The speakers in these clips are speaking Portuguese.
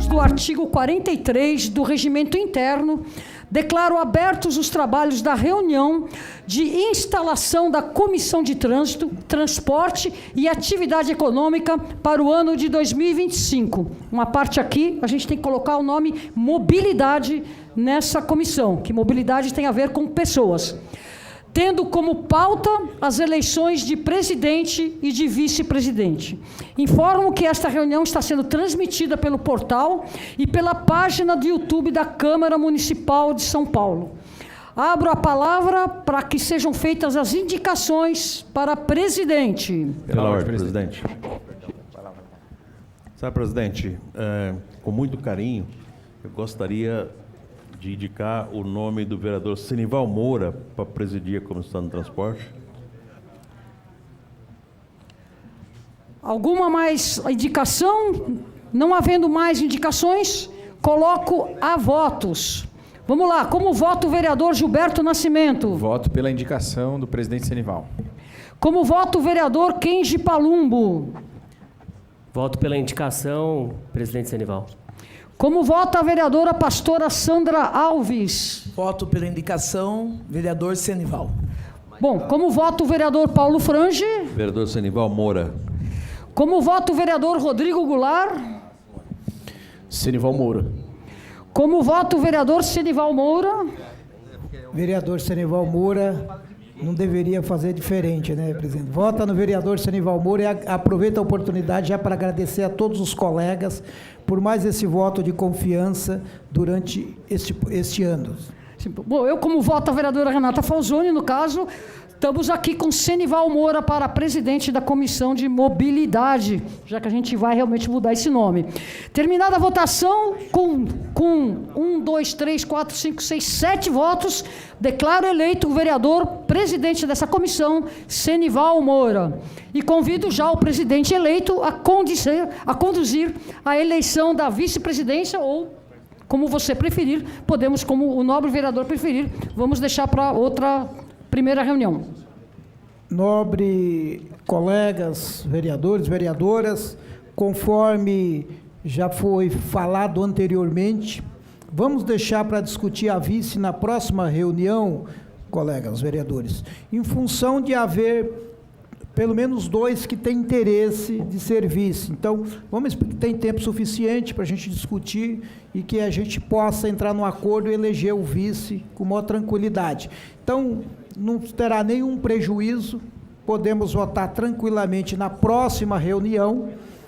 Do artigo 43 do Regimento Interno, declaro abertos os trabalhos da reunião de instalação da Comissão de Trânsito, Transporte e Atividade Econômica para o ano de 2025. Uma parte aqui, a gente tem que colocar o nome mobilidade nessa comissão, que mobilidade tem a ver com pessoas. Tendo como pauta as eleições de presidente e de vice-presidente. Informo que esta reunião está sendo transmitida pelo portal e pela página do YouTube da Câmara Municipal de São Paulo. Abro a palavra para que sejam feitas as indicações para presidente. Pela ordem, presidente. Senhor presidente, com muito carinho, eu gostaria de indicar o nome do vereador Senival Moura para presidir a Comissão de Transporte. Alguma mais indicação? Não havendo mais indicações, coloco a votos. Vamos lá, como vota o vereador Gilberto Nascimento? Voto pela indicação do presidente Senival. Como vota o vereador Kenji Palumbo? Voto pela indicação, presidente Senival. Como vota a vereadora pastora Sandra Alves? Voto pela indicação, vereador Senival. Bom, como vota o vereador Paulo Frange? Vereador Senival Moura. Como vota o vereador Rodrigo Goulart? Senival Moura. Como vota o vereador Senival Moura? Vereador Senival Moura não deveria fazer diferente, né, presidente? Vota no vereador Senival Moura e aproveita a oportunidade já para agradecer a todos os colegas por mais esse voto de confiança durante este ano. Bom, eu, como voto a vereadora Renata Falzoni, no caso, estamos aqui com Senival Moura para presidente da Comissão de Mobilidade, já que a gente vai realmente mudar esse nome. Terminada a votação, com 1, 2, 3, 4, 5, 6, 7 votos, declaro eleito o vereador presidente dessa comissão, Senival Moura. E convido já o presidente eleito a conduzir a eleição da vice-presidência ou, como você preferir, podemos, como o nobre vereador preferir, vamos deixar para outra primeira reunião. Nobre colegas, vereadores, vereadoras, conforme já foi falado anteriormente, vamos deixar para discutir a vice na próxima reunião, colegas vereadores, em função de haver pelo menos 2 que têm interesse de ser vice. Então, tem tempo suficiente para a gente discutir e que a gente possa entrar num acordo e eleger o vice com maior tranquilidade. Então, não terá nenhum prejuízo, podemos votar tranquilamente na próxima reunião,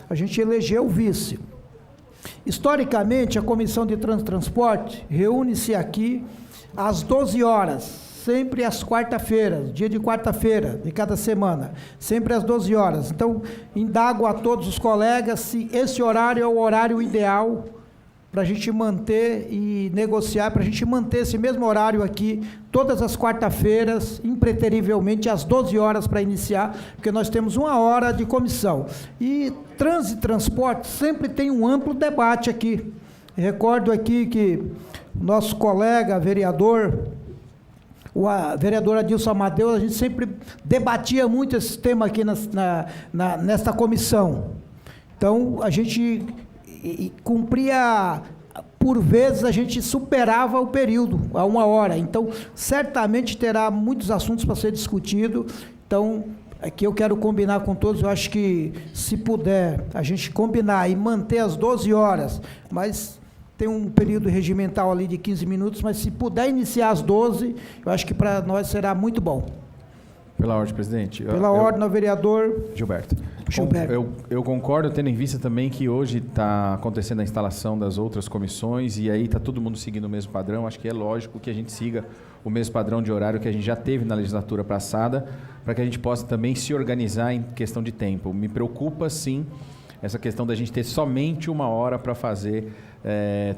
a gente eleger o vice. Historicamente, a Comissão de Transporte reúne-se aqui às 12 horas, sempre às quarta-feiras, dia de quarta-feira de cada semana, sempre às 12 horas. Então, indago a todos os colegas se esse horário é o horário ideal para a gente manter e negociar, para a gente manter esse mesmo horário aqui, todas as quarta-feiras, impreterivelmente, às 12 horas para iniciar, porque nós temos 1 hora de comissão. E trânsito e transporte sempre tem um amplo debate aqui. Recordo aqui que nosso colega vereador, o vereador Adilson Amadeu, a gente sempre debatia muito esse tema aqui nesta comissão. Então, a gente cumpria, por vezes, a gente superava o período, a 1 hora. Então, certamente terá muitos assuntos para ser discutido. Então, aqui eu quero combinar com todos, eu acho que, se puder, a gente combinar e manter as 12 horas, mas tem um período regimental ali de 15 minutos, mas se puder iniciar às 12, eu acho que para nós será muito bom. Pela ordem, presidente. Pela ordem, ao vereador Gilberto. Gilberto. Eu concordo, tendo em vista também que hoje está acontecendo a instalação das outras comissões e aí está todo mundo seguindo o mesmo padrão. Acho que é lógico que a gente siga o mesmo padrão de horário que a gente já teve na legislatura passada, para que a gente possa também se organizar em questão de tempo. Me preocupa, sim, essa questão da gente ter somente 1 hora para fazer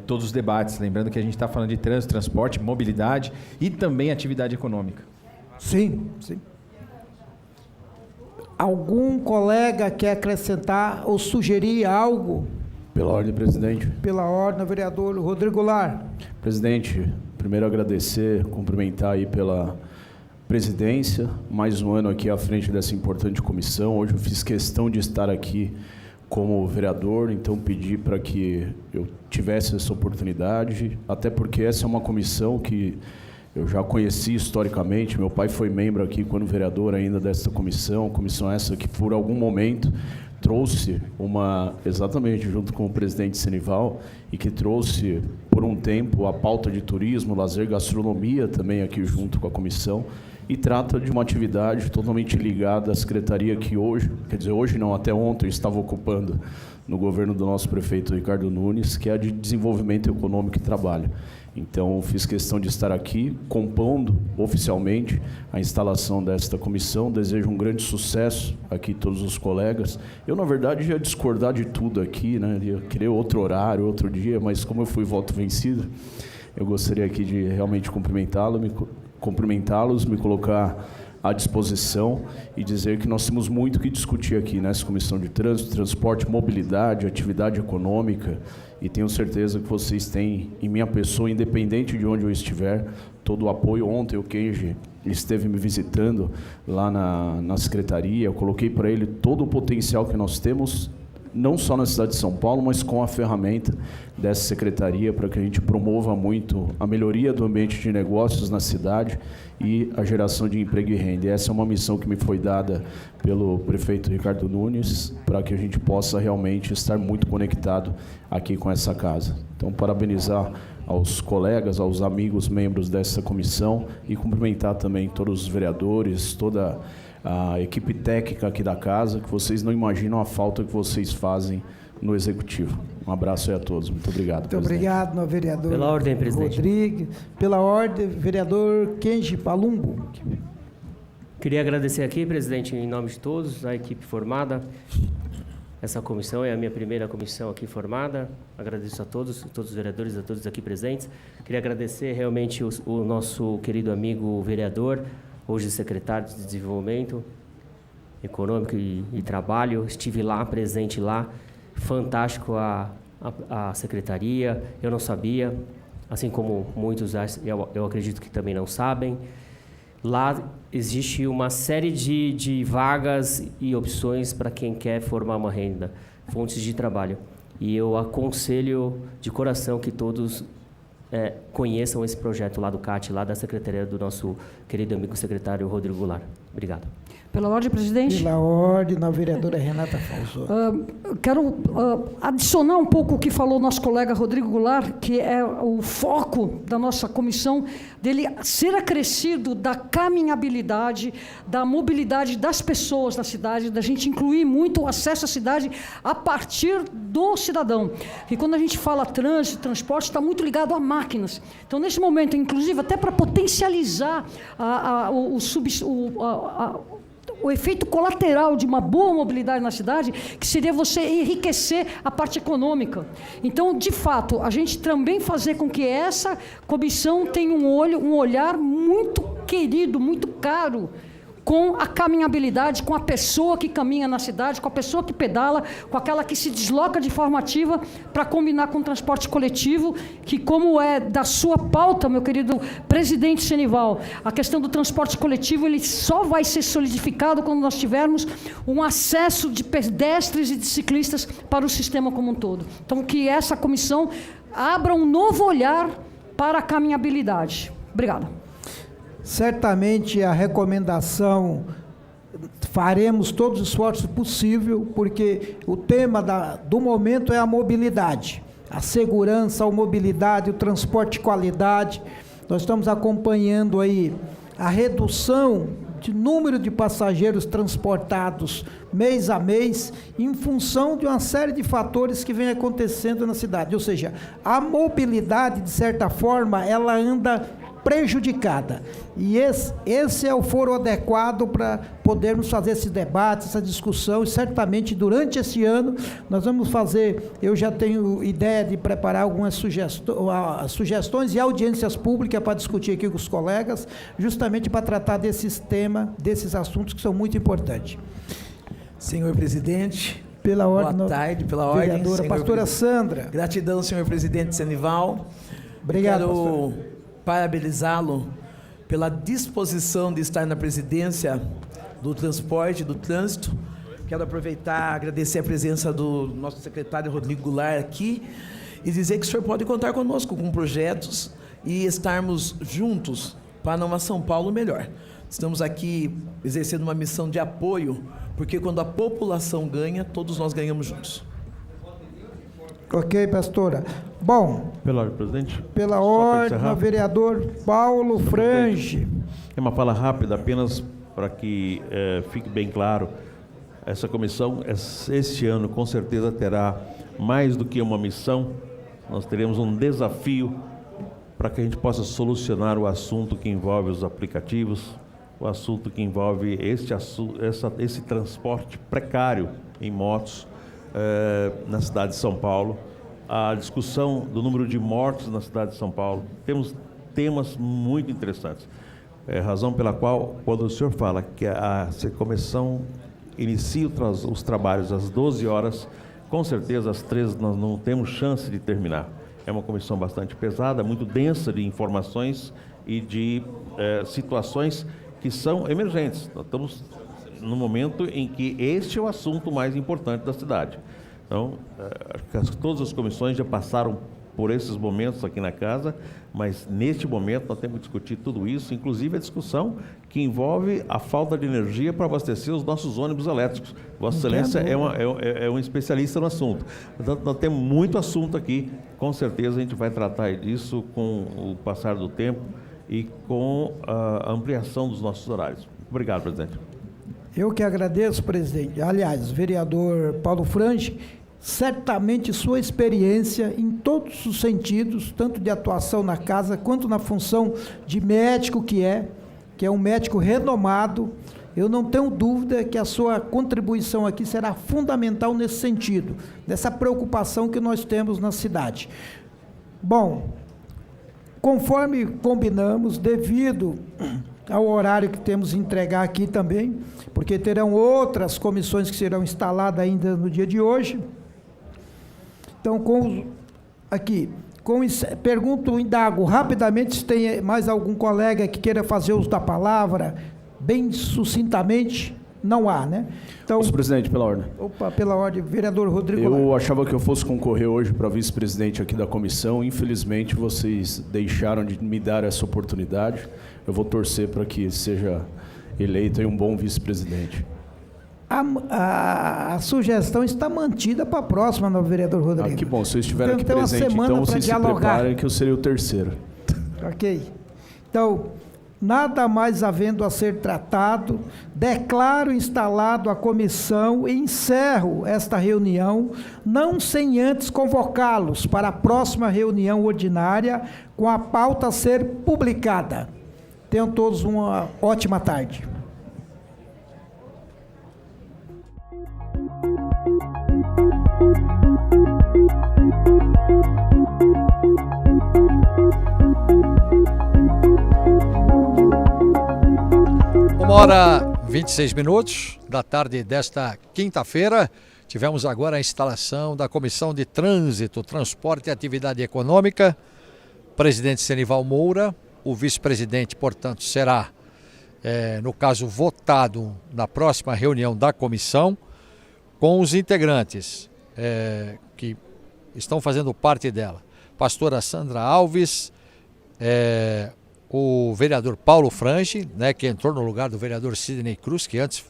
todos os debates. Lembrando que a gente está falando de trânsito, transporte, mobilidade e também atividade econômica. Sim, sim. Algum colega quer acrescentar ou sugerir algo? Pela ordem, presidente. Pela ordem, vereador Rodrigo Goulart. Presidente, primeiro agradecer, cumprimentar aí pela presidência, mais um ano aqui à frente dessa importante comissão. Hoje eu fiz questão de estar aqui como vereador, então pedi para que eu tivesse essa oportunidade, até porque essa é uma comissão que eu já conheci historicamente. Meu pai foi membro aqui quando vereador ainda dessa comissão essa que por algum momento trouxe exatamente junto com o presidente Senival, e que trouxe por um tempo a pauta de turismo, lazer, gastronomia também aqui junto com a comissão, e trata de uma atividade totalmente ligada à secretaria que hoje, quer dizer, hoje não, até ontem eu estava ocupando no governo do nosso prefeito Ricardo Nunes, que é a de desenvolvimento econômico e trabalho. Então, fiz questão de estar aqui, compondo oficialmente a instalação desta comissão. Desejo um grande sucesso aqui todos os colegas. Eu, na verdade, ia discordar de tudo aqui, né? Ia querer outro horário, outro dia, mas como eu fui voto vencido, eu gostaria aqui de realmente cumprimentá-los, me colocar à disposição e dizer que nós temos muito o que discutir aqui nessa comissão de trânsito, transporte, mobilidade, atividade econômica, e tenho certeza que vocês têm em minha pessoa, independente de onde eu estiver, todo o apoio. Ontem o Kenji esteve me visitando lá na secretaria, eu coloquei para ele todo o potencial que nós temos, não só na cidade de São Paulo, mas com a ferramenta dessa secretaria, para que a gente promova muito a melhoria do ambiente de negócios na cidade e a geração de emprego e renda. E essa é uma missão que me foi dada pelo prefeito Ricardo Nunes, para que a gente possa realmente estar muito conectado aqui com essa casa. Então, parabenizar aos colegas, aos amigos, membros dessa comissão, e cumprimentar também todos os vereadores, toda a equipe técnica aqui da casa, que vocês não imaginam a falta que vocês fazem no Executivo. Um abraço aí a todos. Muito obrigado. Muito obrigado, meu vereador. Pela ordem, presidente. Rodrigues. Pela ordem, vereador Kenji Palumbo. Queria agradecer aqui, presidente, em nome de todos, a equipe formada. Essa comissão é a minha primeira comissão aqui formada. Agradeço a todos os vereadores, a todos aqui presentes. Queria agradecer realmente o nosso querido amigo vereador, hoje secretário de Desenvolvimento Econômico e Trabalho. Estive lá, presente lá. Fantástico a secretaria. Eu não sabia, assim como muitos, eu acredito que também não sabem. Lá existe uma série de vagas e opções para quem quer formar uma renda, fontes de trabalho. E eu aconselho de coração que todos conheçam esse projeto lá do CAT, lá da Secretaria do nosso querido amigo secretário Rodrigo Goulart. Obrigado. Pela ordem, presidente. Pela ordem, na vereadora Renata Falso. Quero adicionar um pouco o que falou o nosso colega Rodrigo Goulart, que é o foco da nossa comissão, dele ser acrescido da caminhabilidade, da mobilidade das pessoas na cidade, da gente incluir muito o acesso à cidade a partir do cidadão. E quando a gente fala trânsito, transporte, está muito ligado a máquinas. Então, nesse momento, inclusive, até para potencializar o efeito colateral de uma boa mobilidade na cidade, que seria você enriquecer a parte econômica. Então, de fato, a gente também fazer com que essa comissão tenha um olhar muito querido, muito caro, com a caminhabilidade, com a pessoa que caminha na cidade, com a pessoa que pedala, com aquela que se desloca de forma ativa, para combinar com o transporte coletivo, que, como é da sua pauta, meu querido presidente Senival, a questão do transporte coletivo, ele só vai ser solidificado quando nós tivermos um acesso de pedestres e de ciclistas para o sistema como um todo. Então, que essa comissão abra um novo olhar para a caminhabilidade. Obrigada. Certamente a recomendação, faremos todos os esforços possíveis, porque o tema do momento é a mobilidade, a segurança, a mobilidade, o transporte de qualidade. Nós estamos acompanhando aí a redução de número de passageiros transportados mês a mês, em função de uma série de fatores que vem acontecendo na cidade. Ou seja, a mobilidade, de certa forma, ela anda prejudicada. E esse é o foro adequado para podermos fazer esse debate, essa discussão, e certamente durante esse ano nós vamos fazer, eu já tenho ideia de preparar algumas sugestões e audiências públicas para discutir aqui com os colegas, justamente para tratar desses temas, desses assuntos que são muito importantes. Senhor presidente, pela ordem, boa tarde, pela ordem. Vereadora, pastora Sandra. Gratidão, senhor presidente Senival. Obrigado, Quero pastor. Parabenizá-lo pela disposição de estar na presidência do transporte, do trânsito. Quero aproveitar, agradecer a presença do nosso secretário Rodrigo Goulart aqui e dizer que o senhor pode contar conosco com projetos e estarmos juntos para uma São Paulo melhor. Estamos aqui exercendo uma missão de apoio, porque quando a população ganha, todos nós ganhamos juntos. Ok, pastora. Bom, Pela ordem, presidente. pela Só para ordem, encerrar. o vereador Paulo Frange. É uma fala rápida, apenas para que fique bem claro. Essa comissão, este ano, com certeza terá mais do que uma missão. Nós teremos um desafio para que a gente possa solucionar o assunto que envolve os aplicativos, o assunto que envolve esse transporte precário em motos na cidade de São Paulo, a discussão do número de mortos na cidade de São Paulo. Temos temas muito interessantes. Razão pela qual, quando o senhor fala que a comissão inicia os trabalhos às 12 horas, com certeza às 13 nós não temos chance de terminar. É uma comissão bastante pesada, muito densa de informações e de situações que são emergentes. Nós estamos no momento em que este é o assunto mais importante da cidade. Então, acho que todas as comissões já passaram por esses momentos aqui na casa, mas neste momento nós temos que discutir tudo isso, inclusive a discussão que envolve a falta de energia para abastecer os nossos ônibus elétricos. Vossa Excelência é um especialista no assunto. Portanto, nós temos muito assunto aqui, com certeza a gente vai tratar disso com o passar do tempo e com a ampliação dos nossos horários. Obrigado, presidente. Eu que agradeço, presidente. Aliás, vereador Paulo Frange, certamente sua experiência em todos os sentidos, tanto de atuação na casa, quanto na função de médico que é um médico renomado, eu não tenho dúvida que a sua contribuição aqui será fundamental nesse sentido, dessa preocupação que nós temos na cidade. Bom, conforme combinamos, devido ao horário que temos de entregar aqui também, porque terão outras comissões que serão instaladas ainda no dia de hoje. Então, pergunto, indago rapidamente se tem mais algum colega que queira fazer uso da palavra, bem sucintamente. Não há, né? Então, Senhor presidente, pela ordem. Opa, pela ordem, vereador Rodrigo. Eu achava que eu fosse concorrer hoje para vice-presidente aqui da comissão. Infelizmente, vocês deixaram de me dar essa oportunidade. Eu vou torcer para que seja eleito aí um bom vice-presidente. A sugestão está mantida para a próxima, no vereador Rodrigo. Que bom, se eu estiver aqui Tem uma presente, semana então para vocês se dialogar. preparem que eu serei o terceiro. Ok. Então, nada mais havendo a ser tratado, declaro instalado a comissão e encerro esta reunião, não sem antes convocá-los para a próxima reunião ordinária, com a pauta a ser publicada. Tenham todos uma ótima tarde. Uma hora 26 minutos da tarde desta quinta-feira, tivemos agora a instalação da Comissão de Trânsito, Transporte e Atividade Econômica, presidente Senival Moura, o vice-presidente, portanto, será, no caso, votado na próxima reunião da comissão, com os integrantes que estão fazendo parte dela. Pastora Sandra Alves, o vereador Paulo Frange, né, que entrou no lugar do vereador Sidney Cruz, que antes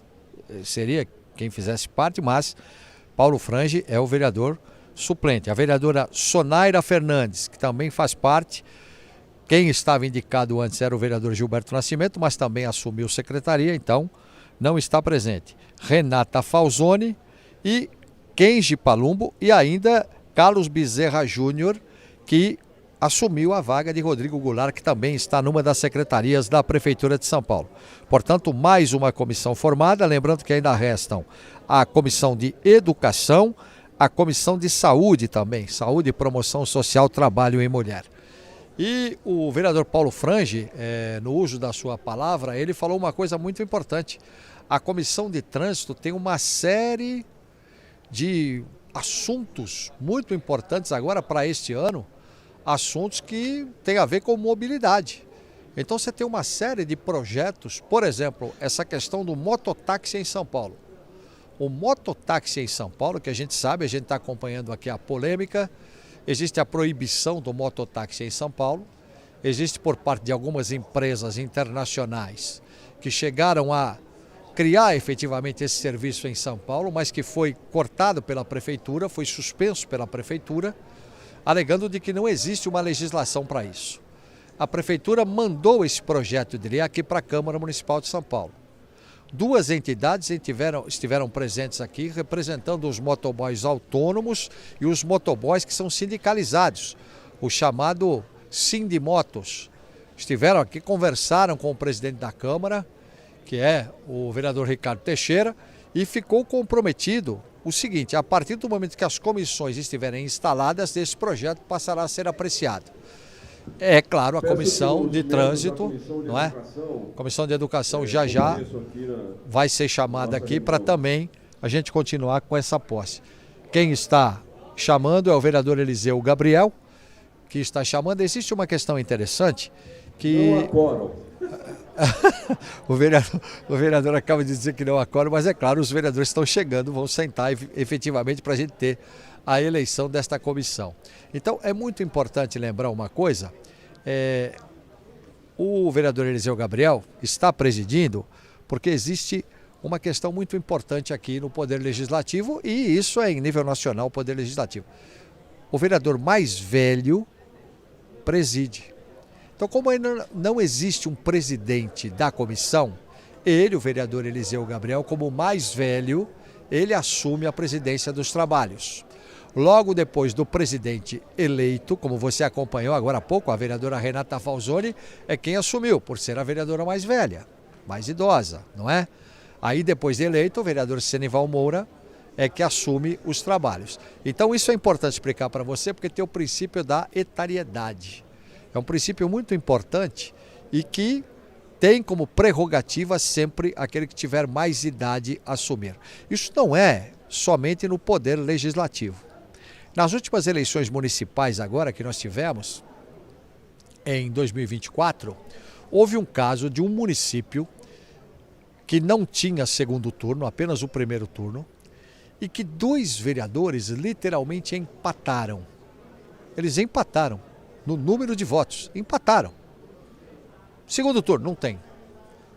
seria quem fizesse parte, mas Paulo Frange é o vereador suplente. A vereadora Sonaira Fernandes, que também faz parte. Quem estava indicado antes era o vereador Gilberto Nascimento, mas também assumiu secretaria, então não está presente. Renata Falzoni e Kenji Palumbo e ainda Carlos Bezerra Júnior, que assumiu a vaga de Rodrigo Goulart, que também está numa das secretarias da Prefeitura de São Paulo. Portanto, mais uma comissão formada, lembrando que ainda restam a Comissão de Educação, a Comissão de Saúde também, Saúde, Promoção Social, Trabalho e Mulher. E o vereador Paulo Frange, no uso da sua palavra, ele falou uma coisa muito importante. A Comissão de Trânsito tem uma série de assuntos muito importantes agora para este ano, assuntos que têm a ver com mobilidade. Então você tem uma série de projetos, por exemplo, essa questão do mototáxi em São Paulo. O mototáxi em São Paulo, que a gente sabe, a gente está acompanhando aqui a polêmica, existe a proibição do mototáxi em São Paulo, existe por parte de algumas empresas internacionais que chegaram a criar efetivamente esse serviço em São Paulo, mas que foi cortado pela prefeitura, foi suspenso pela prefeitura, alegando de que não existe uma legislação para isso. A prefeitura mandou esse projeto de lei aqui para a Câmara Municipal de São Paulo. Duas entidades estiveram presentes aqui representando os motoboys autônomos e os motoboys que são sindicalizados, o chamado Sindimotos. Estiveram aqui, conversaram com o presidente da Câmara, que é o vereador Ricardo Teixeira, e ficou comprometido o seguinte: a partir do momento que as comissões estiverem instaladas, esse projeto passará a ser apreciado. É claro, a comissão de trânsito, não é? A comissão de educação já vai ser chamada aqui para também a gente continuar com essa posse. Quem está chamando é o vereador Eliseu Gabriel, que está chamando. Existe uma questão interessante que... O vereador acaba de dizer que não acorda, mas é claro, os vereadores estão chegando, vão sentar efetivamente para a gente ter a eleição desta comissão. Então é muito importante lembrar uma coisa, o vereador Eliseu Gabriel está presidindo porque existe uma questão muito importante aqui no Poder Legislativo, e isso é em nível nacional, o Poder Legislativo. O vereador mais velho preside. Então, como ainda não existe um presidente da comissão, ele, o vereador Eliseu Gabriel, como o mais velho, ele assume a presidência dos trabalhos. Logo depois do presidente eleito, como você acompanhou agora há pouco, a vereadora Renata Falzoni é quem assumiu, por ser a vereadora mais velha, mais idosa, não é? Aí, depois de eleito, o vereador Senival Moura é que assume os trabalhos. Então, isso é importante explicar para você, porque tem o princípio da etariedade. É um princípio muito importante e que tem como prerrogativa sempre aquele que tiver mais idade assumir. Isso não é somente no Poder Legislativo. Nas últimas eleições municipais agora que nós tivemos, em 2024, houve um caso de um município que não tinha segundo turno, apenas o primeiro turno, e que 2 vereadores literalmente empataram. Eles empataram no número de votos, empataram. Segundo turno, não tem.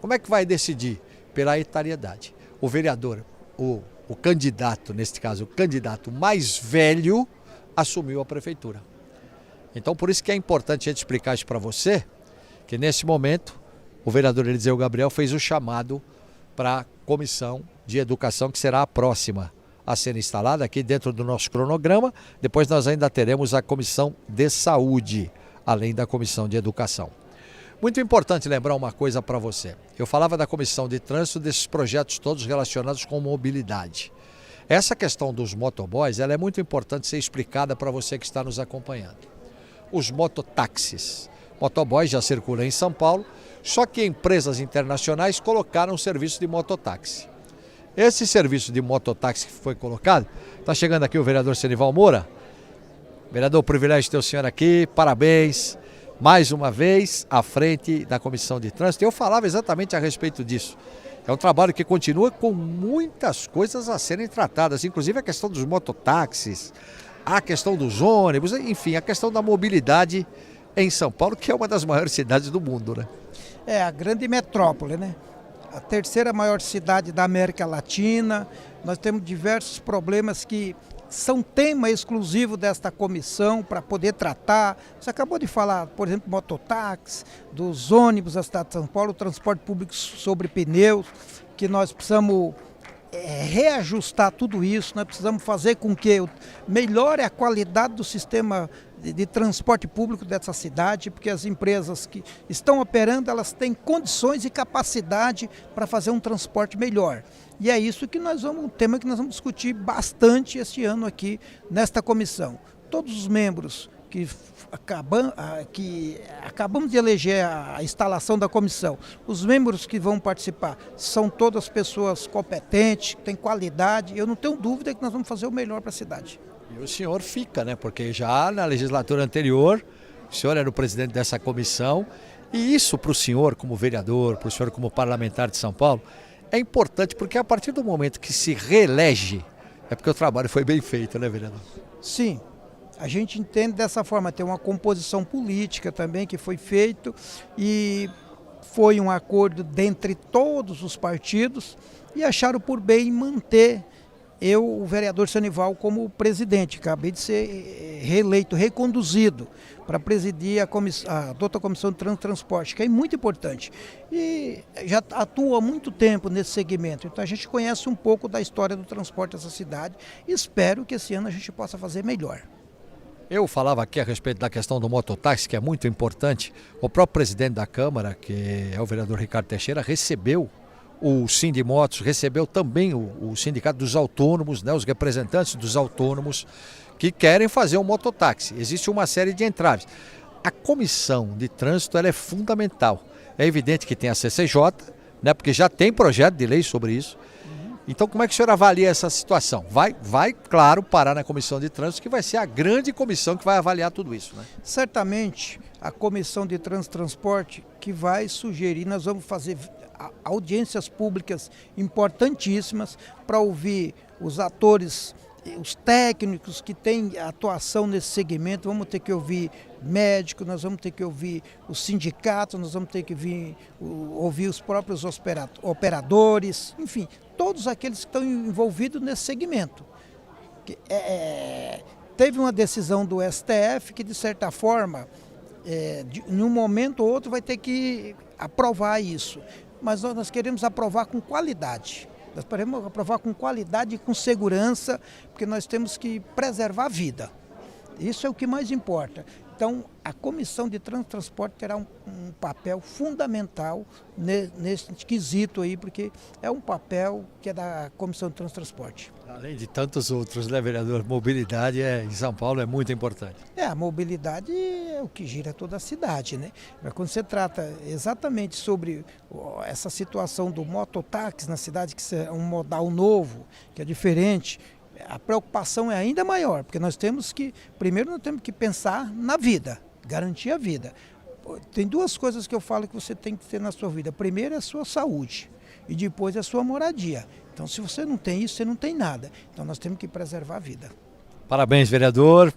Como é que vai decidir? Pela etariedade. O vereador, o candidato, neste caso, o candidato mais velho, assumiu a prefeitura. Então, por isso que é importante a gente explicar isso para você, que nesse momento, o vereador Eliseu Gabriel fez o chamado para a comissão de educação, que será a próxima a ser instalada aqui dentro do nosso cronograma. Depois nós ainda teremos a comissão de saúde, além da comissão de educação. Muito importante lembrar uma coisa para você. Eu falava da comissão de trânsito, desses projetos todos relacionados com mobilidade. Essa questão dos motoboys, ela é muito importante ser explicada para você que está nos acompanhando. Os mototáxis. Motoboys já circulam em São Paulo, só que empresas internacionais colocaram o serviço de mototáxi. Esse serviço de mototáxi que foi colocado, está chegando aqui o vereador Senival Moura. Vereador, privilégio de ter o senhor aqui, parabéns. Mais uma vez à frente da Comissão de Trânsito. Eu falava exatamente a respeito disso. É um trabalho que continua com muitas coisas a serem tratadas, inclusive a questão dos mototáxis, a questão dos ônibus, enfim, a questão da mobilidade em São Paulo, que é uma das maiores cidades do mundo, né? É a grande metrópole, né? A terceira maior cidade da América Latina. Nós temos diversos problemas que são tema exclusivo desta comissão para poder tratar. Você acabou de falar, por exemplo, mototáxi, dos ônibus da cidade de São Paulo, o transporte público sobre pneus, que nós precisamos reajustar tudo isso, nós precisamos fazer com que melhore a qualidade do sistema de transporte público dessa cidade, porque as empresas que estão operando, elas têm condições e capacidade para fazer um transporte melhor. E é isso que um tema que nós vamos discutir bastante este ano aqui nesta comissão. Todos os membros que acabamos de eleger a instalação da comissão, os membros que vão participar são todas pessoas competentes, têm qualidade. Eu não tenho dúvida que nós vamos fazer o melhor para a cidade. E o senhor fica, né? Porque já na legislatura anterior, o senhor era o presidente dessa comissão, e isso para o senhor como vereador, para o senhor como parlamentar de São Paulo, é importante porque a partir do momento que se reelege, é porque o trabalho foi bem feito, né, vereador? Sim, a gente entende dessa forma, tem uma composição política também que foi feito e foi um acordo dentre todos os partidos e acharam por bem manter o vereador Sanival, como presidente. Acabei de ser reeleito, reconduzido para presidir a outra comissão de transporte, que é muito importante. E já atua há muito tempo nesse segmento, então a gente conhece um pouco da história do transporte dessa cidade e espero que esse ano a gente possa fazer melhor. Eu falava aqui a respeito da questão do mototáxi, que é muito importante. O próprio presidente da Câmara, que é o vereador Ricardo Teixeira, recebeu o Sindimotos, recebeu também o Sindicato dos Autônomos, né, os representantes dos autônomos que querem fazer um mototáxi. Existe uma série de entraves. A comissão de trânsito ela é fundamental. É evidente que tem a CCJ, né, porque já tem projeto de lei sobre isso. Então, como é que o senhor avalia essa situação? Vai, claro, parar na comissão de trânsito, que vai ser a grande comissão que vai avaliar tudo isso, né? Certamente, a comissão de trânsito e transporte que vai sugerir, nós vamos fazer audiências públicas importantíssimas para ouvir os atores, os técnicos que têm atuação nesse segmento. Vamos ter que ouvir médicos, nós vamos ter que ouvir os sindicatos, nós vamos ter que ouvir os próprios operadores, enfim, todos aqueles que estão envolvidos nesse segmento. Teve uma decisão do STF que, de certa forma, em um momento ou outro vai ter que aprovar isso. Mas nós queremos aprovar com qualidade. Nós queremos aprovar com qualidade e com segurança, porque nós temos que preservar a vida. Isso é o que mais importa. Então, a Comissão de Trânsito e Transporte terá um papel fundamental nesse quesito aí, porque é um papel que é da Comissão de Trânsito e Transporte. Além de tantos outros, né, vereador? Mobilidade em São Paulo é muito importante. A mobilidade é o que gira toda a cidade, né? Mas quando você trata exatamente sobre essa situação do mototáxi na cidade, que é um modal novo, que é diferente, a preocupação é ainda maior, porque primeiro nós temos que pensar na vida, garantir a vida. Tem duas coisas que eu falo que você tem que ter na sua vida. Primeiro é a sua saúde e depois é a sua moradia. Então, se você não tem isso, você não tem nada. Então, nós temos que preservar a vida. Parabéns, vereador,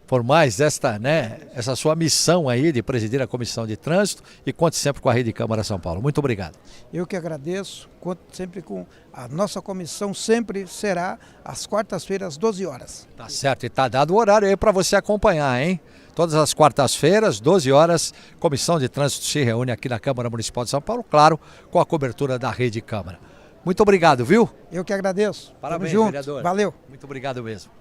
por mais essa sua missão aí de presidir a Comissão de Trânsito e conte sempre com a Rede Câmara São Paulo. Muito obrigado. Eu que agradeço, conto sempre com a nossa comissão, sempre será às quartas-feiras, às 12 horas. Tá certo, e tá dado o horário aí para você acompanhar, hein? Todas as quartas-feiras, 12 horas, Comissão de Trânsito se reúne aqui na Câmara Municipal de São Paulo, claro, com a cobertura da Rede Câmara. Muito obrigado, viu? Eu que agradeço. Parabéns, Tamo junto. vereador. Valeu. Muito obrigado mesmo.